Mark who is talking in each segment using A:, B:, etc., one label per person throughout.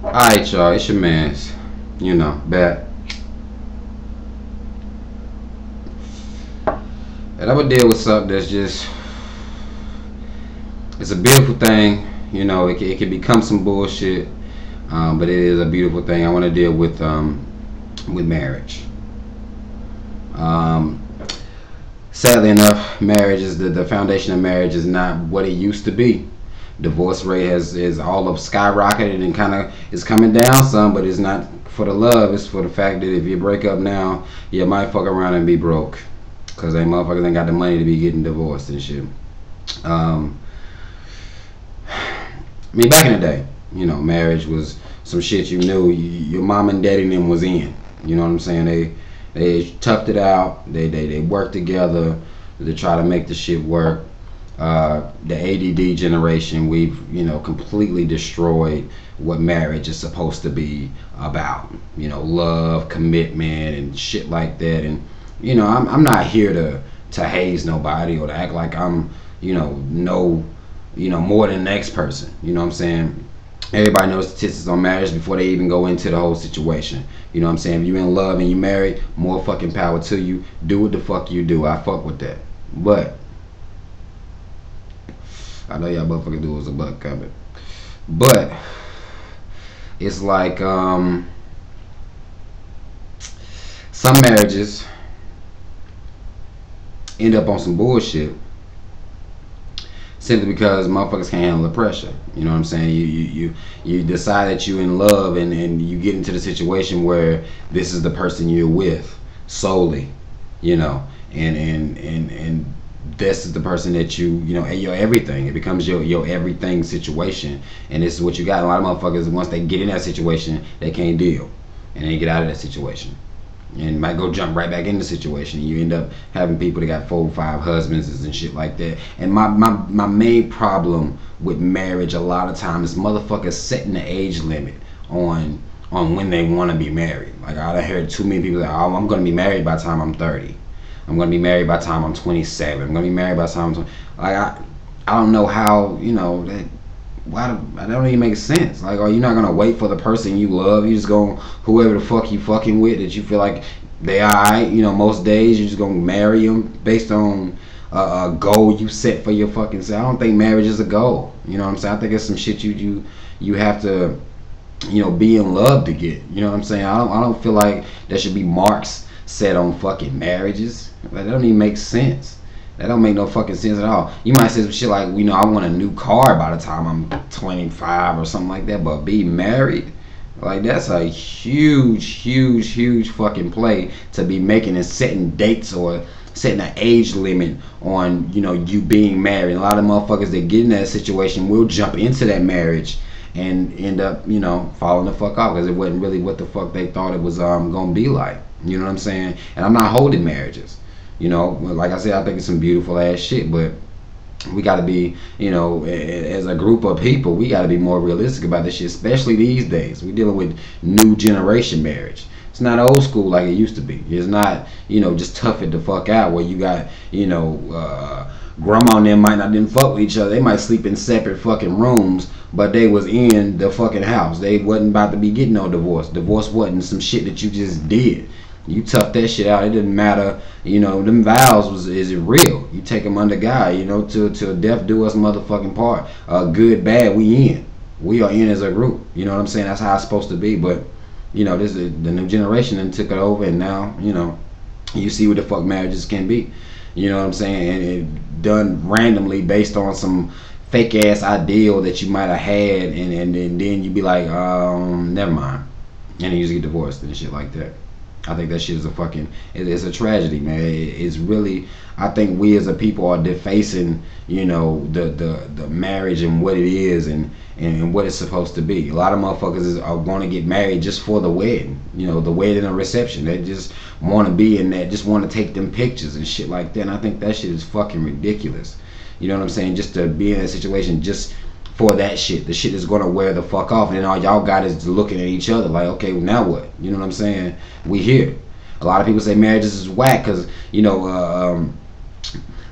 A: Alright, y'all, it's your man's, back. And I'm gonna deal with something that's just, it's a beautiful thing. It can become some bullshit, but it is a beautiful thing. I want to deal with marriage. Um, Sadly enough, marriage is the foundation of marriage is not what it used to be. Divorce rate is all of skyrocketed and kind of is coming down some, but it's not for the love. It's for the fact that if you break up now, you might fuck around and be broke, cause they motherfuckers ain't got the money to be getting divorced and shit. Um, I mean, back in the day, marriage was some shit you knew your mom and daddy and them was in. You know what I'm saying? They toughed it out. They worked together to try to make the shit work. The ADD generation, we've completely destroyed what marriage is supposed to be about. Love, commitment, and shit like that. And I'm not here to haze nobody or to act like I'm no more than the next person. You know what I'm saying? Everybody knows statistics on marriage before they even go into the whole situation. You know what I'm saying? If you're in love and you married, more fucking power to you. Do what the fuck you do. I fuck with that. But I know y'all motherfuckers do as a butt comment. But it's like some marriages end up on some bullshit simply because motherfuckers can't handle the pressure. You know what I'm saying? You decide that you in love and you get into the situation where this is the person you're with solely, and this is the person that your everything. It becomes your everything situation, and this is what you got. A lot of motherfuckers, once they get in that situation, they can't deal, and they get out of that situation, and might go jump right back in the situation. And you end up having people that got 4 or 5 husbands and shit like that. And my main problem with marriage a lot of times is motherfuckers setting the age limit on when they want to be married. Like I heard too many people that, oh, I'm going to be married by the time I'm 30. I'm going to be married by the time I'm 27. I'm going to be married by the time I'm 20. Like I don't know how, that, why that don't even make sense. Like, are you not gonna wait for the person you love? You just gonna, whoever the fuck you fucking with that you feel like they alright. Most days you're just gonna marry them based on a goal you set for your fucking self. I don't think marriage is a goal. You know what I'm saying? I think it's some shit you have to be in love to get. You know what I'm saying? I don't feel like there should be marks set on fucking marriages. Like, that don't even make sense. That don't make no fucking sense at all. You might say some shit like, I want a new car by the time I'm 25 or something like that, but be married? Like, that's a huge fucking play to be making and setting dates or setting an age limit on, you being married. A lot of motherfuckers that get in that situation will jump into that marriage and end up, falling the fuck off because it wasn't really what the fuck they thought it was gonna be like. You know what I'm saying? And I'm not holding marriages. Like I said, I think it's some beautiful ass shit, but we got to be, as a group of people, we got to be more realistic about this shit, especially these days. We're dealing with new generation marriage. It's not old school like it used to be. It's not, just tough it the fuck out where you got, grandma and them might not didn't fuck with each other. They might sleep in separate fucking rooms, but they was in the fucking house. They wasn't about to be getting no divorce. Divorce wasn't some shit that you just did. You tough that shit out. It didn't matter. Them vows is it real. You take them under God. Till death do us motherfucking part. Good, bad, we in. We are in as a group. You know what I'm saying? That's how it's supposed to be. But this is the new generation and took it over, and now you see what the fuck marriages can be. You know what I'm saying? And it done randomly based on some fake ass ideal that you might have had, and then you be like, never mind, and then you just get divorced and shit like that. I think that shit is it's a tragedy, man. It's really, I think we as a people are defacing, the marriage and what it is and what it's supposed to be. A lot of motherfuckers are going to get married just for the wedding, the wedding or reception. They just want to be in that, just want to take them pictures and shit like that. And I think that shit is fucking ridiculous. You know what I'm saying? Just to be in that situation just for that shit. The shit is gonna wear the fuck off, and then all y'all got is looking at each other like, okay, well, now what? You know what I'm saying? We here. A lot of people say marriages is whack because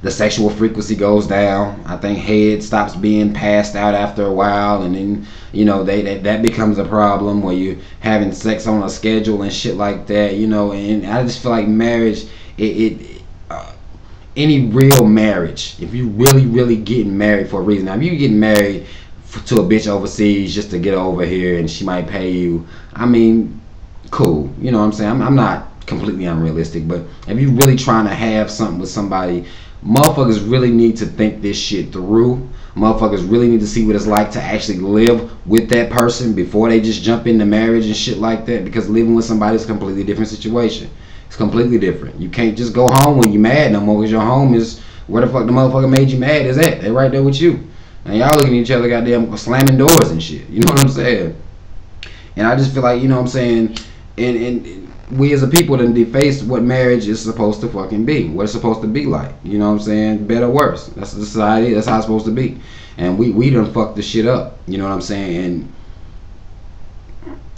A: the sexual frequency goes down. I think head stops being passed out after a while, and then that becomes a problem where you having sex on a schedule and shit like that. And I just feel like marriage, any real marriage, if you really getting married for a reason. Now, if you getting married to a bitch overseas just to get over here and she might pay you, I mean, cool. You know what I'm saying? I'm not completely unrealistic, but if you really trying to have something with somebody, motherfuckers really need to think this shit through. Motherfuckers really need to see what it's like to actually live with that person before they just jump into marriage and shit like that, because living with somebody is a completely different situation. It's completely different. You can't just go home when you mad no more, because your home is where the fuck the motherfucker made you mad is at. They right there with you. And y'all looking at each other goddamn slamming doors and shit. You know what I'm saying? And I just feel like, you know what I'm saying, and we as a people done defaced what marriage is supposed to fucking be. What it's supposed to be like. You know what I'm saying? Better or worse. That's the society. That's how it's supposed to be. And we done fucked the shit up. You know what I'm saying? And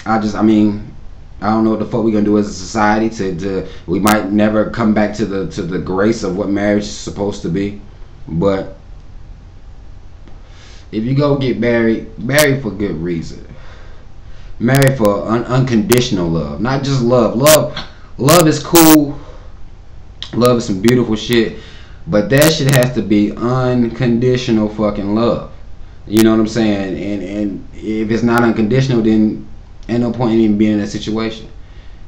A: I don't know what the fuck we gonna do as a society to we might never come back to the grace of what marriage is supposed to be. But if you go get married, marry for good reason. Marry for unconditional love, not just love. Love is cool. Love is some beautiful shit, but that shit has to be unconditional fucking love. You know what I'm saying? And if it's not unconditional, then ain't no point in even being in that situation.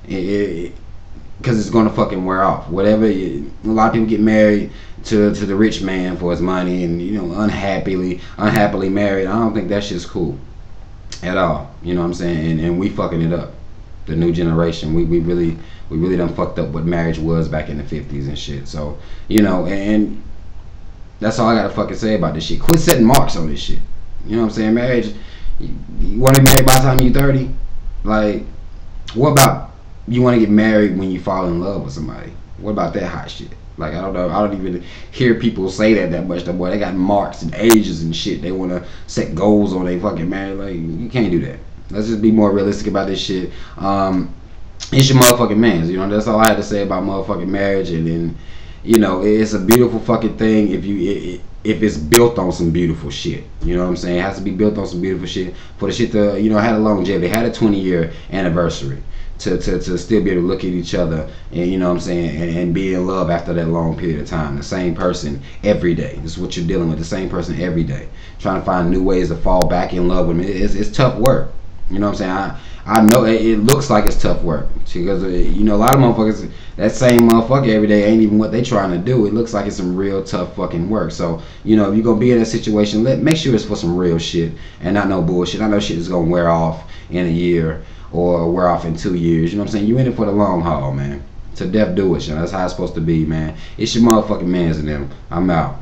A: Because it's gonna fucking wear off. A lot of people get married to the rich man for his money, and unhappily married. I don't think that shit's cool at all. You know what I'm saying? And we fucking it up. The new generation, we really done fucked up what marriage was back in the 50s and shit. So and that's all I gotta fucking say about this shit. Quit setting marks on this shit. You know what I'm saying? Marriage, you want to be married by the time you're 30? Like, what about you want to get married when you fall in love with somebody? What about that hot shit? Like, I don't know. I don't even hear people say that much. The boy, they got marks and ages and shit. They want to set goals on they fucking marriage. Like, you can't do that. Let's just be more realistic about this shit. It's your motherfucking man's. That's all I had to say about motherfucking marriage. And then, it's a beautiful fucking thing if it's built on some beautiful shit. You know what I'm saying? It has to be built on some beautiful shit for the shit to, had a longevity, had a 20-year anniversary. To still be able to look at each other and you know what I'm saying and be in love after that long period of time. The same person every day. This is what you're dealing with. The same person every day. Trying to find new ways to fall back in love with them. It's tough work. You know what I'm saying? I know it looks like it's tough work because a lot of motherfuckers, that same motherfucker every day ain't even what they trying to do. It looks like it's some real tough fucking work. So if you're gonna be in that situation, make sure it's for some real shit and not no bullshit. I know shit is gonna wear off in a year or wear off in 2 years. You know what I'm saying? You in it for the long haul, man. To death do it, that's how it's supposed to be, man. It's your motherfucking mans and them. I'm out.